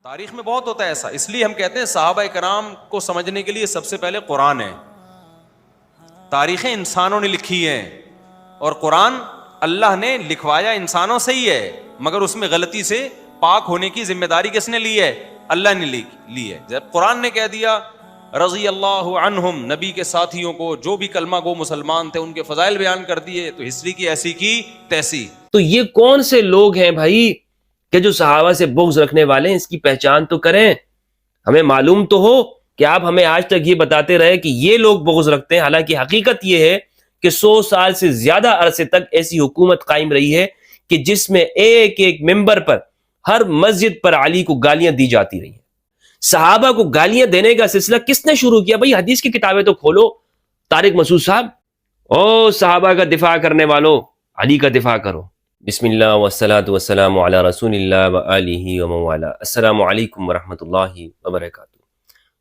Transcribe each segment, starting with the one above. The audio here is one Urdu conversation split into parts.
تاریخ میں بہت ہوتا ہے ایسا، اس لیے ہم کہتے ہیں صحابہ کرام کو سمجھنے کے لیے سب سے پہلے قرآن ہے. تاریخیں انسانوں نے لکھی ہیں اور قرآن اللہ نے لکھوایا انسانوں سے ہی ہے، مگر اس میں غلطی سے پاک ہونے کی ذمہ داری کس نے لی ہے؟ اللہ نے لی ہے. جب قرآن نے کہہ دیا رضی اللہ عنہم، نبی کے ساتھیوں کو جو بھی کلمہ گو مسلمان تھے ان کے فضائل بیان کر دیے، تو ہسٹری کی ایسی کی تیسی. تو یہ کون سے لوگ ہیں بھائی کہ جو صحابہ سے بغض رکھنے والے ہیں؟ اس کی پہچان تو کریں، ہمیں معلوم تو ہو کہ آپ ہمیں آج تک یہ بتاتے رہے کہ یہ لوگ بغض رکھتے ہیں، حالانکہ حقیقت یہ ہے کہ 100 سال سے زیادہ عرصے تک ایسی حکومت قائم رہی ہے کہ جس میں ایک ایک ممبر پر، ہر مسجد پر علی کو گالیاں دی جاتی رہی ہیں. صحابہ کو گالیاں دینے کا سلسلہ کس نے شروع کیا؟ بھائی حدیث کی کتابیں تو کھولو. طارق مسعود صاحب، او صحابہ کا دفاع کرنے والو، علی کا دفاع کرو. بسم اللہ والصلاۃ والسلام علی رسول اللہ وآلہ ومن والہ. السلام علیکم ورحمۃ اللہ وبرکاتہ.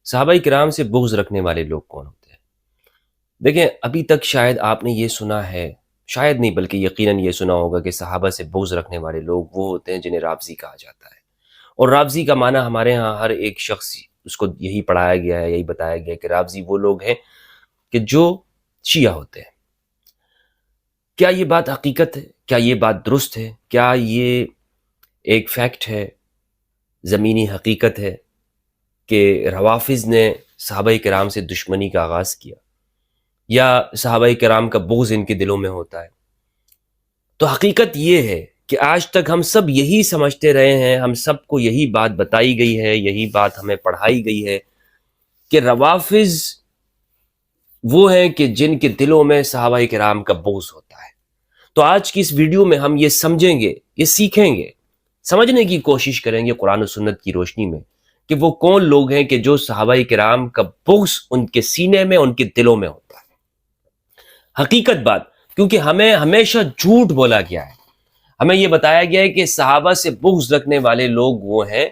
صحابہ کرام سے بغض رکھنے والے لوگ کون ہوتے ہیں؟ دیکھیں، ابھی تک شاید آپ نے یہ سنا ہے، شاید نہیں بلکہ یقیناً یہ سنا ہوگا کہ صحابہ سے بغض رکھنے والے لوگ وہ ہوتے ہیں جنہیں رافضی کہا جاتا ہے. اور رافضی کا معنی ہمارے ہاں ہر ایک شخص اس کو یہی پڑھایا گیا ہے، یہی بتایا گیا ہے کہ رافضی وہ لوگ ہیں کہ جو شیعہ ہوتے ہیں. کیا یہ بات حقیقت ہے؟ کیا یہ بات درست ہے؟ کیا یہ ایک فیکٹ ہے، زمینی حقیقت ہے کہ روافض نے صحابہ کرام سے دشمنی کا آغاز کیا، یا صحابہ کرام کا بغض ان کے دلوں میں ہوتا ہے؟ تو حقیقت یہ ہے کہ آج تک ہم سب یہی سمجھتے رہے ہیں، ہم سب کو یہی بات بتائی گئی ہے، یہی بات ہمیں پڑھائی گئی ہے کہ روافض وہ ہیں کہ جن کے دلوں میں صحابہ کرام کا بغض ہوتا ہے. تو آج کی اس ویڈیو میں ہم یہ سمجھیں گے، یہ سیکھیں گے، سمجھنے کی کوشش کریں گے قرآن و سنت کی روشنی میں کہ وہ کون لوگ ہیں کہ جو صحابہ کرام کا بغض ان کے سینے میں، ان کے دلوں میں ہوتا ہے. حقیقت بات، کیونکہ ہمیں ہمیشہ جھوٹ بولا گیا ہے، ہمیں یہ بتایا گیا ہے کہ صحابہ سے بغض رکھنے والے لوگ وہ ہیں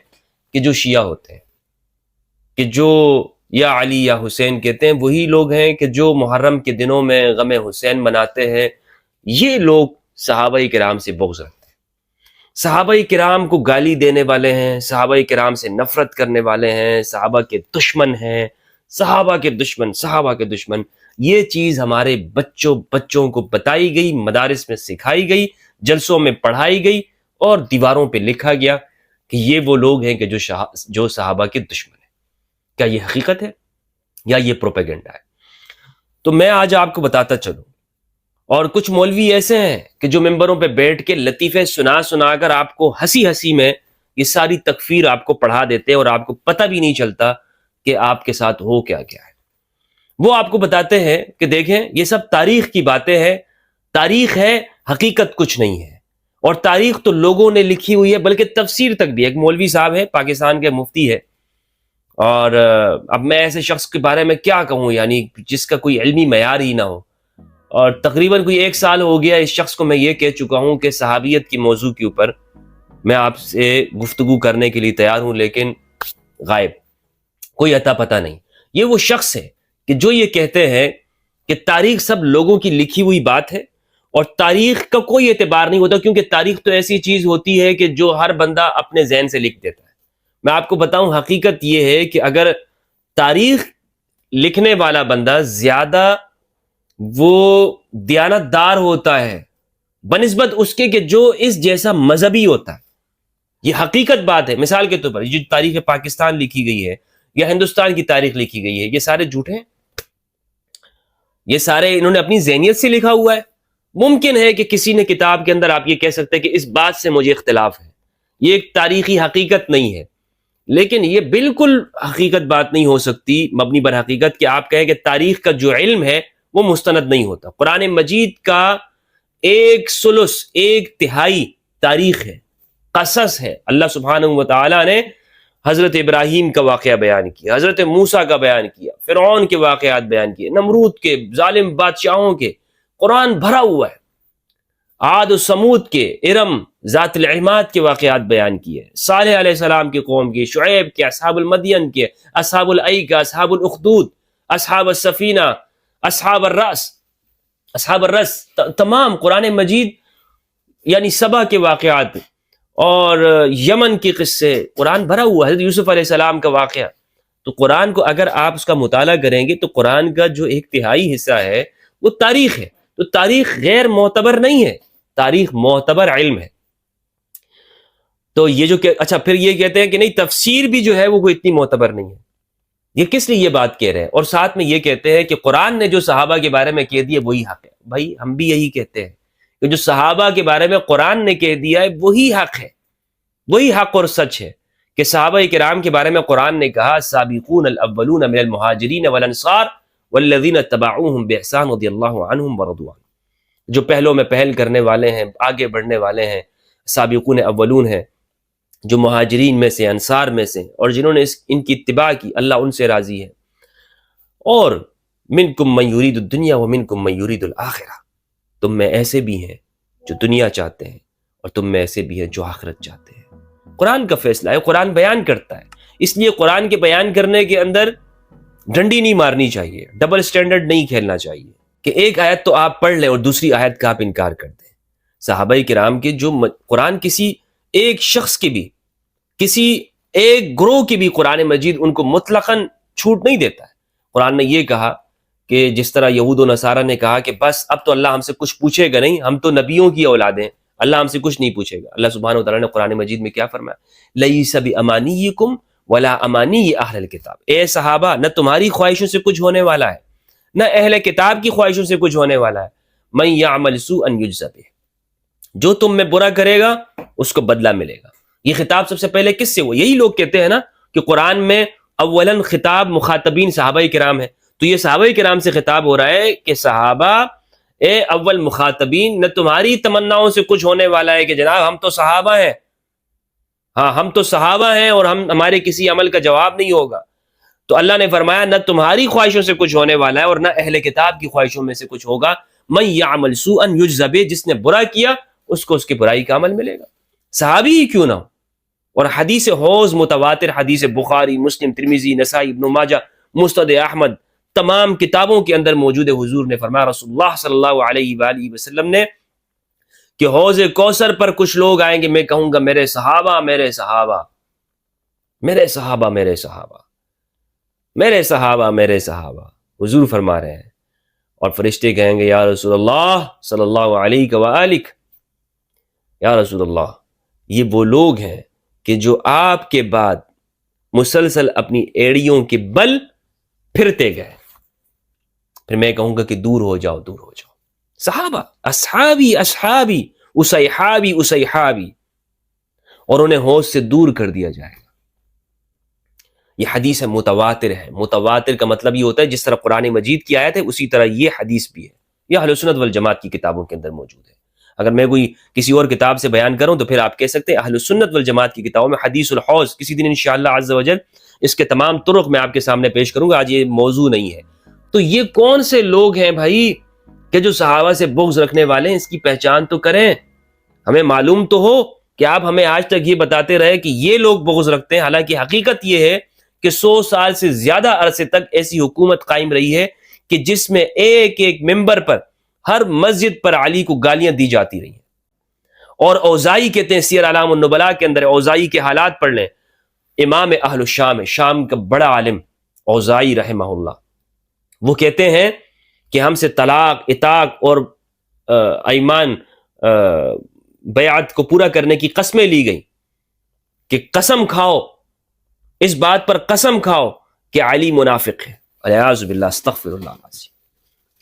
کہ جو شیعہ ہوتے ہیں، کہ جو یا علی یا حسین کہتے ہیں، وہی لوگ ہیں کہ جو محرم کے دنوں میں غم حسین مناتے ہیں. یہ لوگ صحابہ کرام سے بغض رکھتے ہیں، صحابہ کرام کو گالی دینے والے ہیں، صحابہ کرام سے نفرت کرنے والے ہیں، صحابہ کے دشمن ہیں، صحابہ کے دشمن، صحابہ کے دشمن. یہ چیز ہمارے بچوں کو بتائی گئی، مدارس میں سکھائی گئی، جلسوں میں پڑھائی گئی، اور دیواروں پہ لکھا گیا کہ یہ وہ لوگ ہیں کہ جو صحابہ کے دشمن ہیں. کیا یہ حقیقت ہے یا یہ پروپیگنڈا ہے؟ تو میں آج آپ کو بتاتا چلوں. اور کچھ مولوی ایسے ہیں کہ جو ممبروں پہ بیٹھ کے لطیفے سنا کر آپ کو ہنسی میں یہ ساری تکفیر آپ کو پڑھا دیتے ہیں، اور آپ کو پتہ بھی نہیں چلتا کہ آپ کے ساتھ ہو کیا ہے. وہ آپ کو بتاتے ہیں کہ دیکھیں یہ سب تاریخ کی باتیں ہیں، تاریخ ہے، حقیقت کچھ نہیں ہے. اور تاریخ تو لوگوں نے لکھی ہوئی ہے، بلکہ تفسیر تک بھی. ایک مولوی صاحب ہے، پاکستان کے مفتی ہے، اور اب میں ایسے شخص کے بارے میں کیا کہوں، یعنی جس کا کوئی علمی معیار ہی نہ ہو. اور تقریباً کوئی 1 سال ہو گیا اس شخص کو میں یہ کہہ چکا ہوں کہ صحابیت کی موضوع کے اوپر میں آپ سے گفتگو کرنے کے لیے تیار ہوں، لیکن غائب، کوئی عطا پتہ نہیں. یہ وہ شخص ہے کہ جو یہ کہتے ہیں کہ تاریخ سب لوگوں کی لکھی ہوئی بات ہے، اور تاریخ کا کوئی اعتبار نہیں ہوتا، کیونکہ تاریخ تو ایسی چیز ہوتی ہے کہ جو ہر بندہ اپنے ذہن سے لکھ دیتا ہے. میں آپ کو بتاؤں، حقیقت یہ ہے کہ اگر تاریخ لکھنے والا بندہ زیادہ وہ دیانتدار ہوتا ہے بنسبت اس کے کہ جو اس جیسا مذہبی ہوتا ہے، یہ حقیقت بات ہے. مثال کے طور پر جو تاریخ پاکستان لکھی گئی ہے یا ہندوستان کی تاریخ لکھی گئی ہے، یہ سارے جھوٹے ہیں، یہ سارے انہوں نے اپنی ذہنیت سے لکھا ہوا ہے. ممکن ہے کہ کسی نے کتاب کے اندر آپ یہ کہہ سکتے ہیں کہ اس بات سے مجھے اختلاف ہے، یہ ایک تاریخی حقیقت نہیں ہے، لیکن یہ بالکل حقیقت بات نہیں ہو سکتی مبنی بر حقیقت کہ آپ کہیں کہ تاریخ کا جو علم ہے وہ مستند نہیں ہوتا. قرآن مجید کا 1/3 تاریخ ہے، قصص ہے. اللہ سبحانہ و تعالیٰ نے حضرت ابراہیم کا واقعہ بیان کیا، حضرت موسیٰ کا بیان کیا، فرعون کے واقعات بیان کیے، نمرود کے، ظالم بادشاہوں کے. قرآن بھرا ہوا ہے. عاد و سمود کے، ارم ذات العماد کے واقعات بیان کیے، صالح علیہ السلام کی قوم کے، شعیب کے، اصحاب المدین کے، اصحاب الایکہ، اصحاب الاخدود، اصحاب السفینہ، اصحاب الرس، تمام قرآن مجید یعنی سبا کے واقعات، اور یمن کے قصے، قرآن بھرا ہوا ہے، حضرت یوسف علیہ السلام کا واقعہ. تو قرآن کو اگر آپ اس کا مطالعہ کریں گے تو قرآن کا جو ایک تہائی حصہ ہے وہ تاریخ ہے. تو تاریخ غیر معتبر نہیں ہے، تاریخ معتبر علم ہے. تو یہ جو کہ اچھا پھر یہ کہتے ہیں کہ نہیں تفسیر بھی جو ہے وہ کوئی اتنی معتبر نہیں ہے. یہ کس لیے یہ بات کہہ رہے ہیں؟ اور ساتھ میں یہ کہتے ہیں کہ قرآن نے جو صحابہ کے بارے میں کہہ دیا وہی حق ہے. بھائی ہم بھی یہی کہتے ہیں کہ جو صحابہ کے بارے میں قرآن نے کہہ دیا ہے وہی حق ہے، وہی حق اور سچ ہے. کہ صحابہ کرام کے بارے میں قرآن نے کہا السابقون الاولون من المہاجرین والانصار والذین اتبعوہم باحسان رضی اللہ عنہم ورضوا عنہ. جو پہلوں میں پہل کرنے والے ہیں، آگے بڑھنے والے ہیں، سابقون اولون ہیں، جو مہاجرین میں سے، انصار میں سے، اور جنہوں نے ان کی اتباع کی، اللہ ان سے راضی ہے. اور منکم من یرید الدنیا ومنکم من یرید الآخرہ، تم میں ایسے بھی ہیں جو دنیا چاہتے ہیں اور تم میں ایسے بھی ہیں جو آخرت چاہتے ہیں. قرآن کا فیصلہ ہے، قرآن بیان کرتا ہے. اس لیے قرآن کے بیان کرنے کے اندر ڈنڈی نہیں مارنی چاہیے، ڈبل سٹینڈرڈ نہیں کھیلنا چاہیے کہ ایک آیت تو آپ پڑھ لیں اور دوسری آیت کا آپ انکار کر دیں. صحابہ کرام کے جو قرآن کسی ایک شخص کی بھی، کسی ایک گروہ کی بھی قرآن مجید ان کو مطلقاً چھوٹ نہیں دیتا ہے. قرآن نے یہ کہا کہ جس طرح یہود و نصارہ نے کہا کہ بس اب تو اللہ ہم سے کچھ پوچھے گا نہیں، ہم تو نبیوں کی اولادیں، اللہ ہم سے کچھ نہیں پوچھے گا. اللہ سبحانہ وتعالیٰ نے قرآن مجید میں کیا فرمایا؟ لیس بامانیکم ولا امانی اہل الکتاب. اے صحابہ، نہ تمہاری خواہشوں سے کچھ ہونے والا ہے، نہ اہل کتاب کی خواہشوں سے کچھ ہونے والا ہے. من یعمل سوءا یجز بہ، جو تم میں برا کرے گا اس کو بدلہ ملے گا. یہ خطاب سب سے پہلے کس سے ہوا؟ یہی لوگ کہتے ہیں نا کہ قرآن میں اولاً خطاب مخاطبین صحابہ کرام ہے. تو یہ صحابہ کرام سے خطاب ہو رہا ہے کہ صحابہ اے اول مخاطبین، نہ تمہاری تمناؤں سے کچھ ہونے والا ہے کہ جناب ہم تو صحابہ ہیں، ہاں ہم تو صحابہ ہیں اور ہمارے کسی عمل کا جواب نہیں ہوگا. تو اللہ نے فرمایا نہ تمہاری خواہشوں سے کچھ ہونے والا ہے اور نہ اہل کتاب کی خواہشوں میں سے کچھ ہوگا. من یعمل سوءا یجز بہ، جس نے برا کیا اس کو اس کی برائی کا عمل ملے گا، صحابی ہی کیوں نہ ہو. اور حدیث حوض متواتر، حدیث بخاری، مسلم، ترمذی، نسائی، ابن ماجہ، مسند احمد، تمام کتابوں کے اندر موجود ہے. حضور نے فرمایا، رسول اللہ صلی اللہ علیہ وآلہ وسلم نے، کہ حوض کوثر پر کچھ لوگ آئیں گے، میں کہوں گا میرے صحابہ میرے صحابہ میرے صحابہ میرے صحابہ میرے صحابہ میرے صحابہ. حضور فرما رہے ہیں اور فرشتے کہیں گے یا رسول اللہ صلی اللہ علیہ وآلہ، یا رسول اللہ یہ وہ لوگ ہیں کہ جو آپ کے بعد مسلسل اپنی ایڑیوں کے بل پھرتے گئے. پھر میں کہوں گا کہ دور ہو جاؤ دور ہو جاؤ. صحابہ، اصحابی اصحابی، اسیحابی اسیحابی، اور انہیں حوض سے دور کر دیا جائے گا. یہ حدیث متواتر ہے. متواتر کا مطلب یہ ہوتا ہے جس طرح قرآن مجید کی آیت ہے اسی طرح یہ حدیث بھی ہے. یہ اہل سنت والجماعت کی کتابوں کے اندر موجود ہے. اگر میں کوئی کسی اور کتاب سے بیان کروں تو پھر آپ کہہ سکتے ہیں اہل سنت والجماعت کی کتابوں میں حدیث الحوض. کسی دن انشاءاللہ عز وجل اس کے تمام طرق میں آپ کے سامنے پیش کروں گا، آج یہ موضوع نہیں ہے. تو یہ کون سے لوگ ہیں بھائی کہ جو صحابہ سے بغض رکھنے والے ہیں؟ اس کی پہچان تو کریں، ہمیں معلوم تو ہو کہ آپ ہمیں آج تک یہ بتاتے رہے کہ یہ لوگ بغض رکھتے ہیں، حالانکہ حقیقت یہ ہے کہ 100 سال سے زیادہ عرصے تک ایسی حکومت قائم رہی ہے کہ جس میں ایک ایک ممبر پر، ہر مسجد پر علی کو گالیاں دی جاتی رہی ہیں. اور اوزائی کہتے ہیں، سیر اعلام النبلاء کے اندر اوزائی کے حالات پڑھ لیں. امام اہل الشام ہے، شام کا بڑا عالم اوزائی رحمہ اللہ، وہ کہتے ہیں کہ ہم سے طلاق، اطاق اور ایمان بیعت کو پورا کرنے کی قسمیں لی گئیں کہ قسم کھاؤ، اس بات پر قسم کھاؤ کہ علی منافق ہے. الیاذ باللہ، استغفر اللہ العظیم،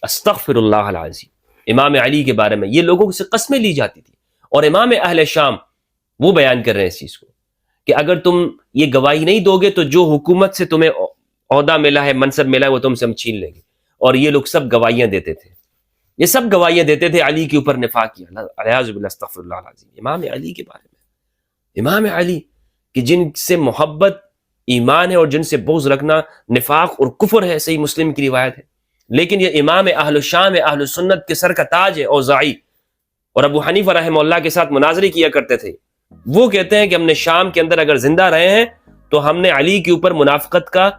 استغفر اللہ العظیم. امام علی کے بارے میں یہ لوگوں سے قسمیں لی جاتی تھی. اور امام اہل شام وہ بیان کر رہے ہیں اس چیز کو کہ اگر تم یہ گواہی نہیں دو گے تو جو حکومت سے تمہیں عہدہ ملا ہے، منصب ملا ہے، وہ تم سے ہم چھین لیں گے. اور یہ لوگ سب گواہیاں دیتے تھے، یہ سب گواہیاں دیتے تھے علی کے اوپر نفاق کیا. الیاذ باللہ، استغفر اللہ العظیم. امام علی کے بارے میں، امام علی کہ جن سے محبت ایمان ہے اور جن سے بغض رکھنا نفاق اور کفر ہے، صحیح مسلم کی روایت ہے. لیکن یہ امام اہل الشام اہل سنت کے سر کا تاج ہے اوزاعی، اور ابو حنیفہ رحمہ اللہ کے ساتھ مناظرے کیا کرتے تھے. وہ کہتے ہیں کہ ہم نے شام کے اندر اگر زندہ رہے ہیں تو ہم نے علی کے اوپر منافقت کا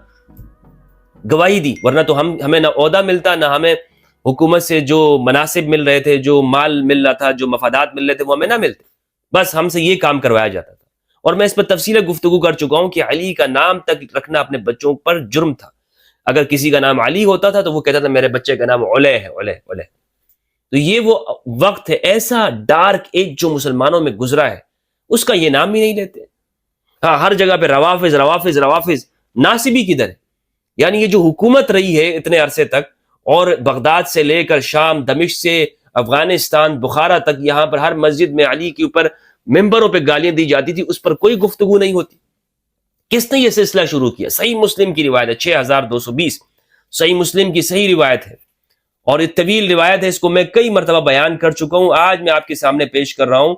گواہی دی، ورنہ تو ہمیں نہ عہدہ ملتا، نہ ہمیں حکومت سے جو مناصب مل رہے تھے، جو مال مل رہا تھا، جو مفادات مل رہے تھے، وہ ہمیں نہ ملتے. بس ہم سے یہ کام کروایا جاتا تھا. اور میں اس پر تفصیل گفتگو کر چکا ہوں کہ علی کا نام تک رکھنا اپنے بچوں پر جرم تھا. اگر کسی کا نام علی ہوتا تھا تو وہ کہتا تھا میرے بچے کا نام علیہ ہے، علیہ علیہ. تو یہ وہ وقت ہے، ایسا ڈارک ایج جو مسلمانوں میں گزرا ہے، اس کا یہ نام ہی نہیں لیتے. ہاں، ہر جگہ پہ روافظ روافظ روافظ. ناصبی کدھر ہے؟ یعنی یہ جو حکومت رہی ہے اتنے عرصے تک، اور بغداد سے لے کر شام، دمشق سے افغانستان، بخارا تک، یہاں پر ہر مسجد میں علی کے اوپر ممبروں پہ گالیاں دی جاتی تھی، اس پر کوئی گفتگو نہیں ہوتی. کس نے یہ سلسلہ شروع کیا؟ صحیح مسلم کی روایت ہے 6220، صحیح مسلم کی صحیح روایت ہے، اور یہ طویل روایت ہے، اس کو میں کئی مرتبہ بیان کر چکا ہوں. آج میں آپ کے سامنے پیش کر رہا ہوں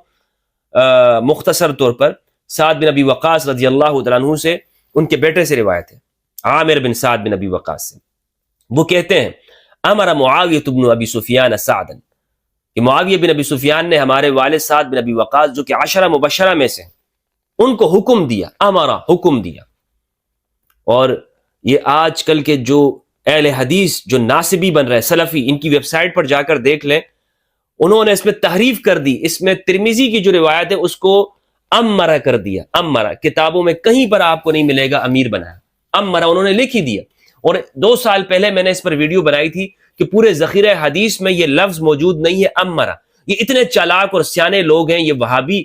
مختصر طور پر. سعد بن ابی وقاص رضی اللہ تعالیٰ عنہ سے، ان کے بیٹے سے روایت ہے، عامر بن سعد بن ابی وقاص سے. وہ کہتے ہیں امر معاویہ بن ابی سفیان سعدا، کہ معاویہ بن ابی سفیان نے ہمارے والد سعد بن ابی وقاص جو کہ 10 مبشرہ میں سے، ان کو حکم دیا. امرا، حکم دیا. اور یہ آج کل کے جو اہل حدیث جو ناصبی بن رہے سلفی، ان کی ویب سائٹ پر جا کر دیکھ لیں، انہوں نے اس میں تحریف کر دی. اس میں ترمذی کی جو روایت ہے اس کو امرا کر دیا. امرا کتابوں میں کہیں پر آپ کو نہیں ملے گا امیر بنایا، امرا انہوں نے لکھ ہی دیا. اور 2 سال پہلے میں نے اس پر ویڈیو بنائی تھی کہ پورے ذخیرہ حدیث میں یہ لفظ موجود نہیں ہے امرا. یہ اتنے چالاک اور سیانے لوگ ہیں، یہ وہابی،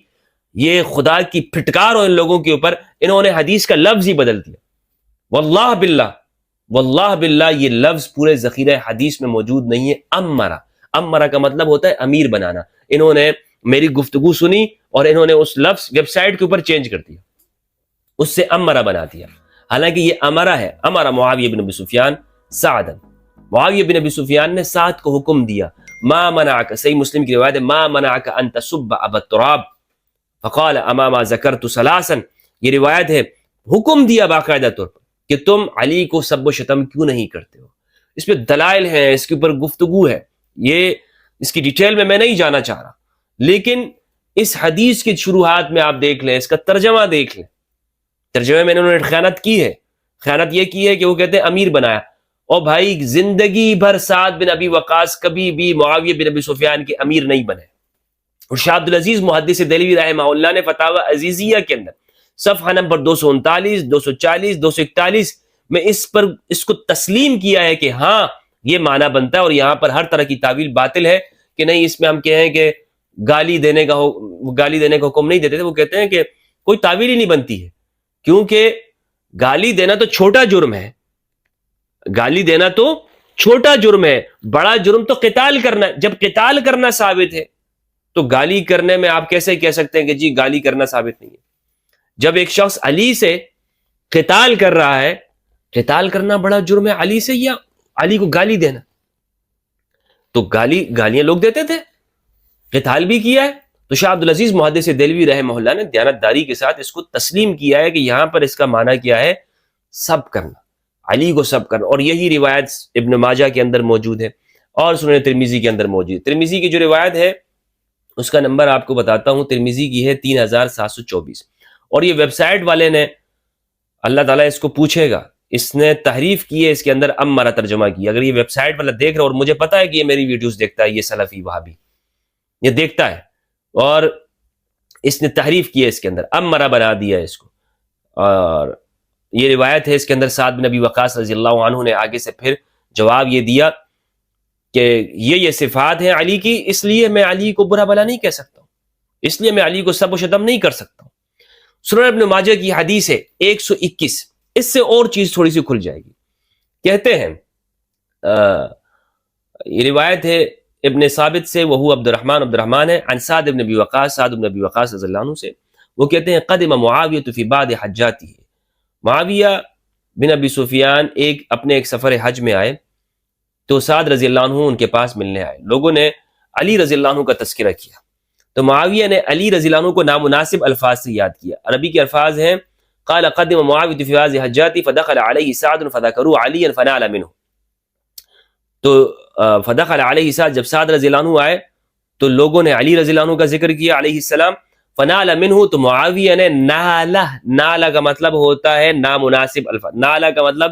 یہ خدا کی پھٹکار ہو ان لوگوں کے اوپر، انہوں نے حدیث کا لفظ ہی بدل دیا. واللہ باللہ، واللہ باللہ یہ لفظ پورے ذخیرہ حدیث میں موجود نہیں ہے. امرا، امرا کا مطلب ہوتا ہے امیر بنانا. انہوں نے میری گفتگو سنی اور انہوں نے اس لفظ ویب سائٹ کے اوپر چینج کر دیا، اس سے امرا بنا دیا. حالانکہ یہ امرا ہے. امرا معاویہ بن ابی سفیان سعدا، معاویہ بن ابی سفیان نے سعد کو حکم دیا. ما منعک، صحیح مسلم کی روایت ہے، ما منعک ان تسب ابا التراب فقال اما ما ذکرت ثلاثا. یہ روایت ہے، حکم دیا باقاعدہ طور پر کہ تم علی کو سب و شتم کیوں نہیں کرتے ہو. اس پہ دلائل ہیں، اس کے اوپر گفتگو ہے، یہ اس کی ڈیٹیل میں نہیں جانا چاہ رہا. لیکن اس حدیث کی شروحات میں آپ دیکھ لیں، اس کا ترجمہ دیکھ لیں. ترجمے میں انہوں نے خیانت کی ہے. خیانت یہ کی ہے کہ وہ کہتے ہیں امیر بنایا. اور بھائی زندگی بھر سعد بن ابی وقاص کبھی بھی معاویہ بن ابی سفیان کے امیر نہیں بنے. اور شاہ عبدالعزیز محدث دہلوی رحمہ اللہ نے فتاوی عزیزیہ کے اندر صفحہ نمبر 239، 240، 241 میں اس کو تسلیم کیا ہے کہ ہاں یہ معنی بنتا ہے. اور یہاں پر ہر طرح کی تعویل باطل ہے کہ نہیں. اس میں ہم کہیں کہ گالی دینے کا حکم نہیں دیتے تھے. وہ کہتے ہیں کہ کوئی تعویل ہی نہیں بنتی ہے، کیونکہ گالی دینا تو چھوٹا جرم ہے. گالی دینا تو چھوٹا جرم ہے، بڑا جرم تو قتال کرنا ہے. جب قتال کرنا ثابت ہے تو گالی کرنے میں آپ کیسے کہہ سکتے ہیں کہ جی گالی کرنا ثابت نہیں ہے؟ جب ایک شخص علی سے قتال کر رہا ہے، قتال کرنا بڑا جرم ہے علی سے، یا علی کو گالی دینا؟ تو گالیاں لوگ دیتے تھے، قتال بھی کیا ہے. تو شاہ عبدالعزیز محدث دہلوی رحمہ اللہ نے دیانتداری کے ساتھ اس کو تسلیم کیا ہے کہ یہاں پر اس کا معنی کیا ہے؟ سب کرنا، علی کو سب کرنا. اور یہی روایت ابن ماجہ کے اندر موجود ہے اور سنن ترمذی کے اندر موجود ہے. ترمذی کی جو روایت ہے اس کا نمبر آپ کو بتاتا ہوں. ترمذی کی ہے 3724. اور یہ ویب سائٹ والے نے، اللہ تعالیٰ اس کو پوچھے گا، اس نے تحریف کی ہے، اس کے اندر امرا ترجمہ کیا. اگر یہ ویب سائٹ والا دیکھ رہا، اور مجھے پتا ہے کہ یہ میری ویڈیوز دیکھتا ہے، یہ سلفی وہابی یہ دیکھتا ہے، اور اس نے تحریف کی ہے، اس کے اندر امرا بنا دیا ہے اس کو. اور یہ روایت ہے، اس کے اندر سعد بن ابی وقاص رضی اللہ عنہ نے آگے سے پھر جواب یہ دیا کہ یہ صفات ہیں علی کی، اس لیے میں علی کو برا بلا نہیں کہہ سکتا ہوں، اس لیے میں علی کو سب و شتم نہیں کر سکتا ہوں. سنن ابن ماجہ کی حدیث ہے 121. اس سے اور چیز تھوڑی سی کھل جائے گی. کہتے ہیں یہ روایت ہے ابن ثابت سے، وہ عبد الرحمن ہے، عن سعد بن ابی وقاص، سعد بن ابی وقاص رضی اللہ عنہ سے. وہ کہتے ہیں قدم معاویہ فی بعض حجاته، معاویہ بن ابی سفیان اپنے ایک سفر حج میں آئے تو سعد رضی اللہ عنہ ان کے پاس ملنے آئے. لوگوں نے علی رضی اللہ عنہ کا تذکرہ کیا تو معاویہ نے علی رضی اللہ عنہ کو نامناسب الفاظ سے یاد کیا. عربی کے الفاظ ہیں قال قدم معاویہ فی بعض حجاته فدخل علیہ سعد فذكروا علیا فنال منه. تو فدخل علیہ سعد، جب سعد رضی اللہ عنہ آئے تو لوگوں نے علی رضی اللہ عنہ کا ذکر کیا علیہ السلام. فنال منہ، تو معاویہ نے نالا کا مطلب ہوتا ہے نامناسب الفاظ. نالا کا مطلب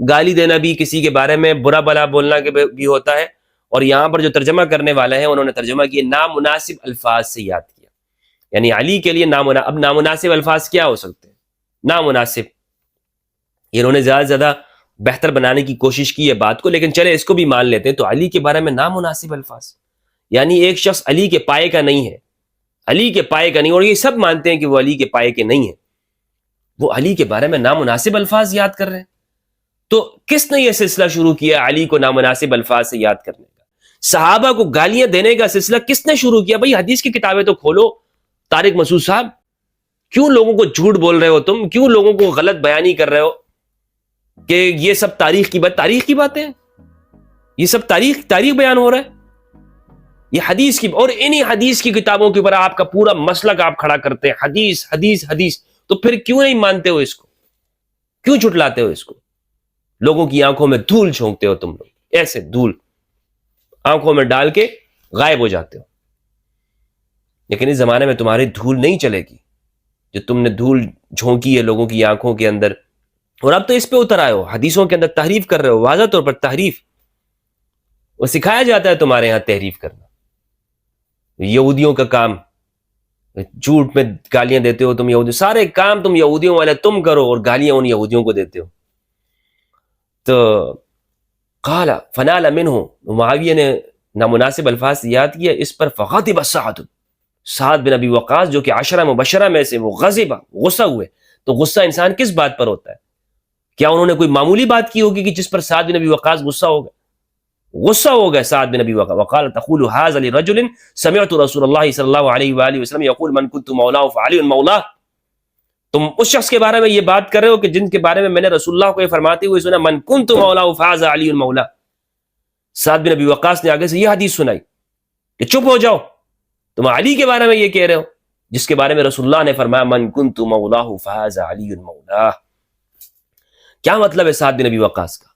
گالی دینا بھی، کسی کے بارے میں برا بلا بولنا بھی ہوتا ہے. اور یہاں پر جو ترجمہ کرنے والے ہیں انہوں نے ترجمہ کیا نامناسب الفاظ سے یاد کیا. یعنی علی کے لیے اب نامناسب الفاظ کیا ہو سکتے ہیں؟ نامناسب، انہوں نے زیادہ سے زیادہ بہتر بنانے کی کوشش کی ہے بات کو، لیکن چلے اس کو بھی مان لیتے ہیں۔ تو علی کے بارے میں نامناسب الفاظ، یعنی ایک شخص علی کے پائے کا نہیں ہے، علی کے پائے کا نہیں، اور یہ سب مانتے ہیں کہ وہ علی کے پائے کے نہیں ہیں، وہ علی کے بارے میں نامناسب الفاظ یاد کر رہے ہیں۔ تو کس نے یہ سلسلہ شروع کیا علی کو نامناسب الفاظ سے یاد کرنے کا؟ صحابہ کو گالیاں دینے کا سلسلہ کس نے شروع کیا؟ بھائی حدیث کی کتابیں تو کھولو طارق مسعود صاحب، کیوں لوگوں کو جھوٹ بول رہے ہو تم؟ کیوں لوگوں کو غلط بیانی کر رہے ہو کہ یہ سب تاریخ کی باتیں، یہ سب تاریخ بیان ہو رہا ہے، یہ حدیث کی، اور انہی حدیث کی کتابوں کے اوپر آپ کا پورا مسلک آپ کھڑا کرتے ہیں، حدیث حدیث حدیث۔ تو پھر کیوں نہیں مانتے ہو اس کو؟ کیوں جھٹلاتے ہو اس کو؟ لوگوں کی آنکھوں میں دھول جھونکتے ہو تم لوگ، ایسے دھول آنکھوں میں ڈال کے غائب ہو جاتے ہو۔ لیکن اس زمانے میں تمہاری دھول نہیں چلے گی، جو تم نے دھول جھونکی ہے لوگوں کی آنکھوں کے اندر، اور اب تو اس پہ اتر آئے ہو، حدیثوں کے اندر تحریف کر رہے ہو، واضح طور پر تحریف، وہ سکھایا جاتا ہے تمہارے ہاں تحریف کرنا، یہودیوں کا کام، جھوٹ میں گالیاں دیتے ہو تم یہودی، سارے کام تم یہودیوں والے تم کرو اور گالیاں ان یہودیوں کو دیتے ہو۔ تو قال فنال منہ، معاویہ نے نامناسب الفاظ سے یاد کیا، اس پر فغضب سعد بن ابی وقاص جو کہ عشرہ مبشرہ میں سے، وہ غضب، غصہ ہوئے۔ تو غصہ انسان کس بات پر ہوتا ہے؟ کیا انہوں نے کوئی معمولی بات کی ہوگی کہ جس پر سعد بن ابی وقاص غصہ ہو گئے سعد بن ابی وقاص؟ وقال تقول هذا لرجل سمعت رسول اللہ صلی اللہ علیہ وآلہ وسلم یقول من كنت مولاه فعلی مولاه، تم اس شخص کے بارے میں یہ بات کر رہے ہو کہ جن کے بارے میں میں نے رسول اللہ کو یہ فرماتے ہوئے سنا، من كنت مولاه فهذا علی مولاه۔ سعد بن ابی وقاص نے آگے سے یہ حدیث سنائی کہ چپ ہو جاؤ، تم علی کے بارے میں یہ کہہ رہے ہو جس کے بارے میں رسول اللہ نے فرمایا من كنت مولاه فهذا علی مولاه۔ کیا مطلب ہے سعد بن ابی وقاص کا؟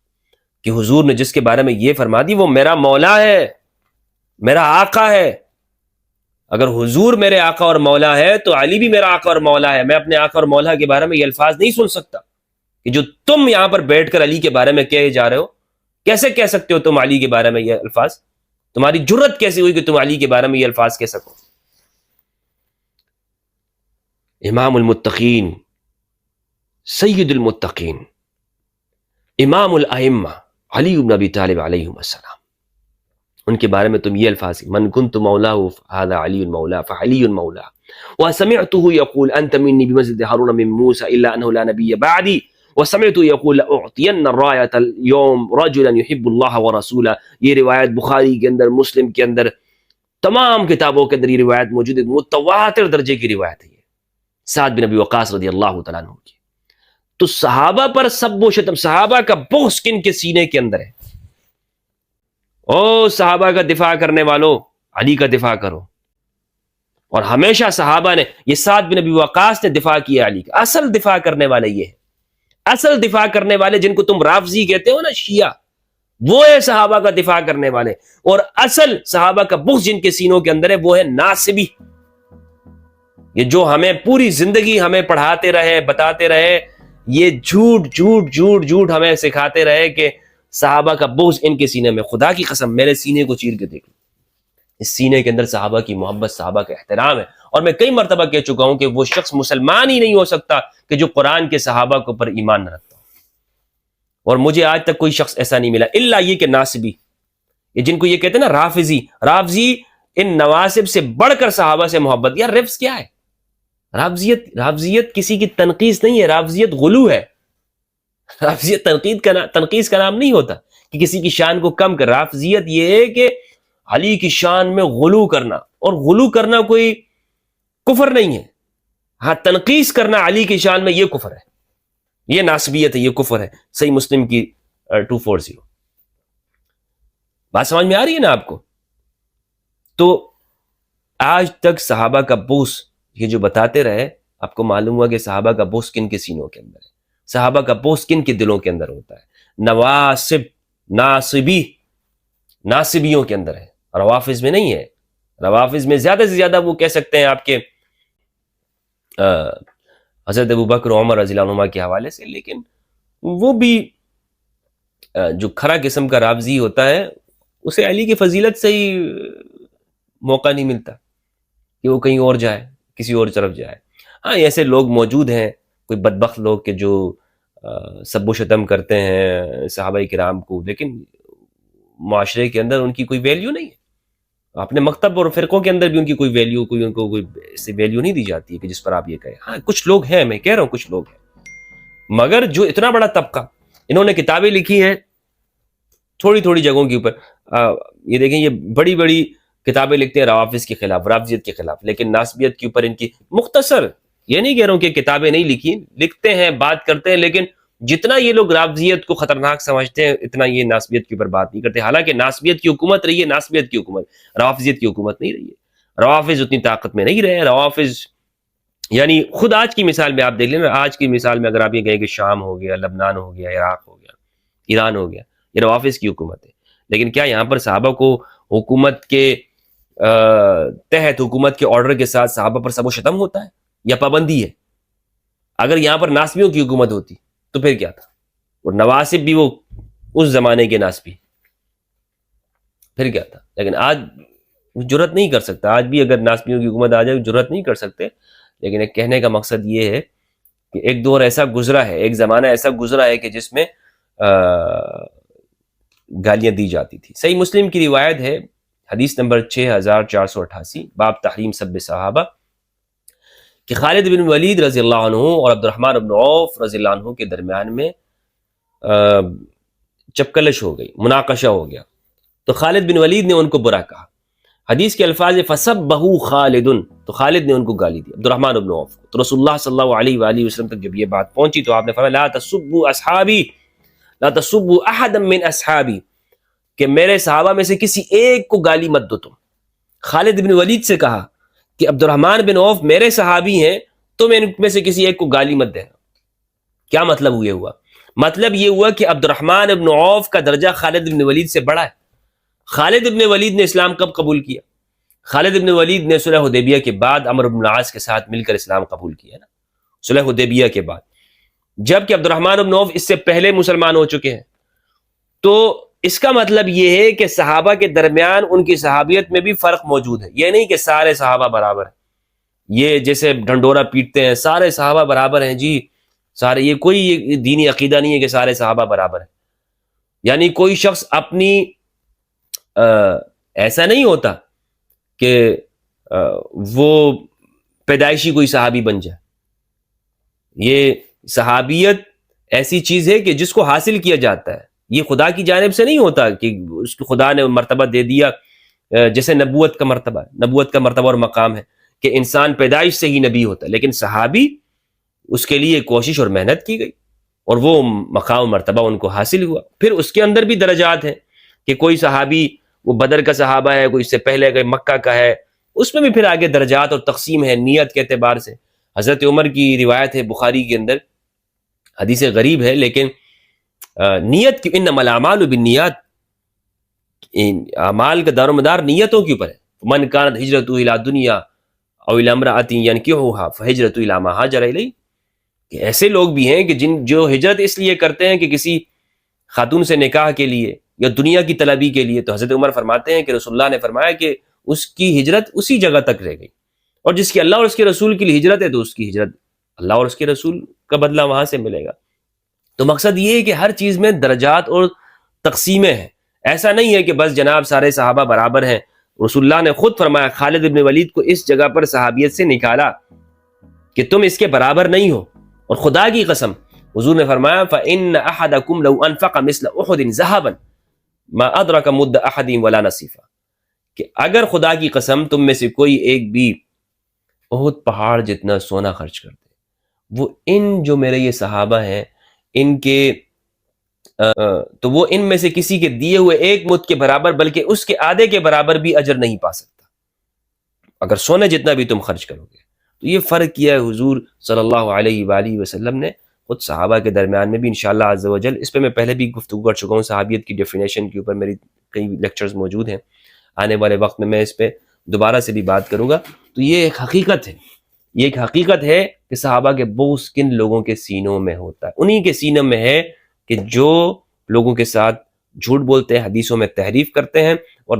کہ حضور نے جس کے بارے میں یہ فرما دی وہ میرا مولا ہے، میرا آقا ہے۔ اگر حضور میرے آقا اور مولا ہے تو علی بھی میرا آقا اور مولا ہے۔ میں اپنے آقا اور مولا کے بارے میں یہ الفاظ نہیں سن سکتا کہ جو تم یہاں پر بیٹھ کر علی کے بارے میں کہے جا رہے ہو۔ کیسے کہہ سکتے ہو تم علی کے بارے میں یہ الفاظ؟ تمہاری جرت کیسی ہوئی کہ تم علی کے بارے میں یہ الفاظ کہہ سکو؟ امام المتقین، سید المتقین، امام الائمہ علی بن ابی طالب علیہ السلام، ان کے بارے میں تم یہ الفاظ من كنت مولاه فهذا علی المولى فعلی المولى وسمعته يقول انت مني بمنزلة هارون من موسى الا انه لا نبي بعدي وسمعته يقول اعطين الرايه اليوم رجلا يحب الله ورسوله۔ یہ روایت بخاری کے اندر، مسلم کے اندر، تمام کتابوں کے اندر یہ روایت موجود ہے، متواتر درجے کی روایت ہے یہ سعد بن ابی وقاص رضی اللہ تعالیٰ عنہ کی۔ تو صحابہ پر سب و شتم، صحابہ کا بغض کن کے سینے کے اندر ہے؟ او صحابہ کا دفاع کرنے والوں، علی کا دفاع کرو۔ اور ہمیشہ صحابہ نے، یہ سعد بن ابی وقاص نے دفاع کیا علی کا۔ اصل دفاع کرنے والے یہ ہے، اصل دفاع کرنے والے جن کو تم رافضی کہتے ہو نا، شیعہ، وہ ہے صحابہ کا دفاع کرنے والے۔ اور اصل صحابہ کا بغض جن کے سینوں کے اندر ہے وہ ہے ناصبی، یہ جو ہمیں پوری زندگی ہمیں پڑھاتے رہے، بتاتے رہے، یہ جھوٹ جھوٹ جھوٹ جھوٹ ہمیں سکھاتے رہے کہ صحابہ کا بغض ان کے سینے میں۔ خدا کی قسم میرے سینے کو چیر کے دیکھ لو، اس سینے کے اندر صحابہ کی محبت، صحابہ کا احترام ہے۔ اور میں کئی مرتبہ کہہ چکا ہوں کہ وہ شخص مسلمان ہی نہیں ہو سکتا کہ جو قرآن کے صحابہ کے اوپر ایمان نہ رکھتا ہو، اور مجھے آج تک کوئی شخص ایسا نہیں ملا الا یہ کہ ناصبی، یہ جن کو یہ کہتے ہیں نا رافضی ان نواسب سے بڑھ کر صحابہ سے محبت۔ یار رفض کیا ہے؟ رافضیت کسی کی تنقیص نہیں ہے، رافضیت غلو ہے۔ رافضیت تنقیص کا نام نہیں ہوتا کہ کسی کی شان کو کم کر۔ رافضیت یہ ہے کہ علی کی شان میں غلو کرنا، اور غلو کرنا کوئی کفر نہیں ہے، ہاں تنقیص کرنا علی کی شان میں یہ کفر ہے، یہ ناسبیت ہے، یہ کفر ہے۔ صحیح مسلم کی 240۔ بات سمجھ میں آ رہی ہے نا آپ کو؟ تو آج تک صحابہ کا بغض یہ جو بتاتے رہے، آپ کو معلوم ہوا کہ صحابہ کا بغض کن کے سینوں کے اندر ہے، صحابہ کا بغض کن کے دلوں کے اندر ہوتا ہے؟ نواسب، ناصبیوں کے اندر ہے، روافظ میں نہیں ہے۔ روافظ میں زیادہ سے زیادہ وہ کہہ سکتے ہیں آپ کے حضرت ابوبکر عمر رضی اللہ عنہما کے حوالے سے، لیکن وہ بھی جو کھرا قسم کا رافضی ہوتا ہے اسے علی کی فضیلت سے ہی موقع نہیں ملتا کہ وہ کہیں اور جائے، کسی اور طرف جائے. ہاں ایسے لوگ موجود ہیں، کوئی بدبخت لوگ کہ جو سب و شتم کرتے ہیں صحابہ کرام کو، لیکن معاشرے کے اندر ان کی کوئی ویلیو نہیں ہے. اپنے مکتب اور فرقوں کے اندر بھی ان کی کوئی ویلیو، کوئی ان کو کوئی ایسی ویلیو نہیں دی جاتی ہے کہ جس پر آپ یہ کہیں. ہاں کچھ لوگ ہیں، میں کہہ رہا ہوں کچھ لوگ ہیں، مگر جو اتنا بڑا طبقہ، انہوں نے کتابیں لکھی ہیں تھوڑی تھوڑی جگہوں کے اوپر. یہ دیکھیں یہ بڑی بڑی کتابیں لکھتے ہیں روافظ کے خلاف، رافضیت کے خلاف، لیکن ناسبیت کے اوپر ان کی مختصر، یہ نہیں کہہ رہا ہوں کہ کتابیں نہیں لکھی، لکھتے ہیں، بات کرتے ہیں، لیکن جتنا یہ لوگ رافضیت کو خطرناک سمجھتے ہیں اتنا یہ ناسبیت کے اوپر بات نہیں کرتے. حالانکہ ناسبیت کی حکومت رہی ہے، ناسبیت کی حکومت، روافضیت کی حکومت نہیں رہی ہے. روافظ اتنی طاقت میں نہیں رہے. روافظ یعنی خود آج کی مثال میں آپ دیکھ لیں نا، آج کی مثال میں اگر آپ یہ کہیں کہ شام ہو گیا، لبنان ہو گیا، عراق ہو گیا، ایران ہو گیا، یہ روافظ کی حکومت ہے. لیکن کیا یہاں پر صحابہ کو حکومت کے تحت، حکومت کے آرڈر کے ساتھ صحابہ پر سب و شتم ہوتا ہے یا پابندی ہے؟ اگر یہاں پر ناسبیوں کی حکومت ہوتی تو پھر کیا تھا؟ اور نواسب بھی وہ اس زمانے کے ناسبی، پھر کیا تھا؟ لیکن آج جرت نہیں کر سکتا. آج بھی اگر ناسبیوں کی حکومت آ جائے جرت نہیں کر سکتے. لیکن ایک کہنے کا مقصد یہ ہے کہ ایک دور ایسا گزرا ہے، ایک زمانہ ایسا گزرا ہے کہ جس میں گالیاں دی جاتی تھی. صحیح مسلم کی روایت ہے، حدیث نمبر 6488، باب تحریم سب صحابہ، کہ خالد بن ولید رضی اللہ عنہ اور عبد الرحمن بن عوف رضی اللہ عنہ کے درمیان میں چپکلش ہو گئی، مناقشہ ہو گیا. تو خالد بن ولید نے ان کو برا کہا. حدیث کے الفاظ فَسَبَّهُ خالد، تو خالد نے ان کو گالی دی، عبد الرحمن بن عوف کو. تو رسول اللہ صلی اللہ علیہ وآلہ وسلم تک جب یہ بات پہنچی تو آپ نے فرمایا لا تسبوا اصحابی، لا تسبوا احدا من اصحابی، کہ میرے صحابہ میں سے کسی ایک کو گالی مت دو تم. خالد بن ولید سے کہا کہ عبد الرحمن بن عوف میرے صحابی ہیں، تم ان میں سے کسی ایک کو گالی مت دینا. کیا مطلب یہ ہوا؟ مطلب یہ ہوا کہ عبد الرحمن بن عوف کا درجہ خالد بن ولید سے بڑا ہے. خالد بن ولید نے اسلام کب قبول کیا؟ خالد بن ولید نے صلح حدیبیہ کے بعد عمرو بن العاص کے ساتھ مل کر اسلام قبول کیا نا، صلح حدیبیہ کے بعد. جبکہ عبد الرحمن بن عوف اس سے پہلے مسلمان ہو چکے ہیں. تو اس کا مطلب یہ ہے کہ صحابہ کے درمیان ان کی صحابیت میں بھی فرق موجود ہے. یہ نہیں کہ سارے صحابہ برابر ہیں، یہ جیسے ڈھنڈورا پیٹتے ہیں سارے صحابہ برابر ہیں جی، سارے، یہ کوئی دینی عقیدہ نہیں ہے کہ سارے صحابہ برابر ہیں. یعنی کوئی شخص اپنی ایسا نہیں ہوتا کہ وہ پیدائشی کوئی صحابی بن جائے. یہ صحابیت ایسی چیز ہے کہ جس کو حاصل کیا جاتا ہے، یہ خدا کی جانب سے نہیں ہوتا کہ اس کو خدا نے مرتبہ دے دیا. جیسے نبوت کا مرتبہ ہے، نبوت کا مرتبہ اور مقام ہے کہ انسان پیدائش سے ہی نبی ہوتا ہے، لیکن صحابی اس کے لیے کوشش اور محنت کی گئی اور وہ مقام و مرتبہ ان کو حاصل ہوا. پھر اس کے اندر بھی درجات ہیں کہ کوئی صحابی وہ بدر کا صحابہ ہے، کوئی اس سے پہلے کوئی مکہ کا ہے، اس میں بھی پھر آگے درجات اور تقسیم ہے نیت کے اعتبار سے. حضرت عمر کی روایت ہے بخاری کے اندر، حدیث غریب ہے لیکن نیت کی، انما الاعمال بالنیات، اعمال کا دار و مدار نیتوں کے اوپر ہے. من کانت ہجرتہ الی دنیا او الی امرأۃ ینکحها فہجرتہ الی ما ہاجر الیہ، کہ ایسے لوگ بھی ہیں کہ جو ہجرت اس لیے کرتے ہیں کہ کسی خاتون سے نکاح کے لیے یا دنیا کی طلبی کے لیے. تو حضرت عمر فرماتے ہیں کہ رسول اللہ نے فرمایا کہ اس کی ہجرت اسی جگہ تک رہ گئی، اور جس کی اللہ اور اس کے رسول کے لیے ہجرت ہے تو اس کی ہجرت اللہ اور اس کے رسول کا بدلہ وہاں سے ملے گا. تو مقصد یہ ہے کہ ہر چیز میں درجات اور تقسیمیں ہیں. ایسا نہیں ہے کہ بس جناب سارے صحابہ برابر ہیں. رسول اللہ نے خود فرمایا، خالد بن ولید کو اس جگہ پر صحابیت سے نکالا کہ تم اس کے برابر نہیں ہو. اور خدا کی قسم حضور نے فرمایا فَإِنَّ أَحَدَكُمْ لَوْ أَنفَقَ مِثْلَ أُحُدٍ ذَهَبًا مَا أَدْرَكَ مُدَّ أَحَدٍ وَلَا نَصِيفًا، کہ اگر خدا کی قسم تم میں سے کوئی ایک بھی احد پہاڑ جتنا سونا خرچ کرتے، وہ ان جو میرے یہ صحابہ ہیں ان کے تو وہ ان میں سے کسی کے دیے ہوئے ایک مد کے برابر بلکہ اس کے آدھے کے برابر بھی اجر نہیں پا سکتا اگر سونے جتنا بھی تم خرچ کرو گے. تو یہ فرق کیا ہے حضور صلی اللہ علیہ وآلہ وسلم نے خود صحابہ کے درمیان میں بھی. انشاءاللہ عز و جل اس پہ میں پہلے بھی گفتگو کر چکا ہوں، صحابیت کی ڈیفینیشن کے اوپر میری کئی لیکچرز موجود ہیں. آنے والے وقت میں اس پہ دوبارہ سے بھی بات کروں گا. تو یہ ایک حقیقت ہے، یہ ایک حقیقت ہے کہ صحابہ کے بغض کن لوگوں کے سینوں میں ہوتا ہے. انہی کے سینوں میں ہے کہ جو لوگوں کے ساتھ جھوٹ بولتے ہیں، حدیثوں میں تحریف کرتے ہیں اور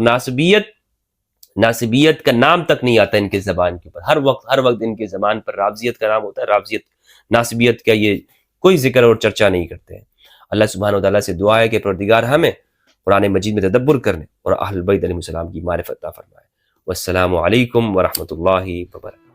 ناصبیت کا نام تک نہیں آتا ان کے زبان کے اوپر، ہر وقت ان کے زبان پر رافضیت کا نام ہوتا ہے، رافضیت، ناصبیت کا یہ کوئی ذکر اور چرچا نہیں کرتے ہیں۔ اللہ سبحانہ و تعالیٰ سے دعا ہے کہ پروردگار ہمیں قرآن مجید میں تدبر کرنے اور اہل بیت علیہ السلام کی معرفت عطا فرمائے۔ والسلام علیکم ورحمۃ اللہ وبرکاتہ۔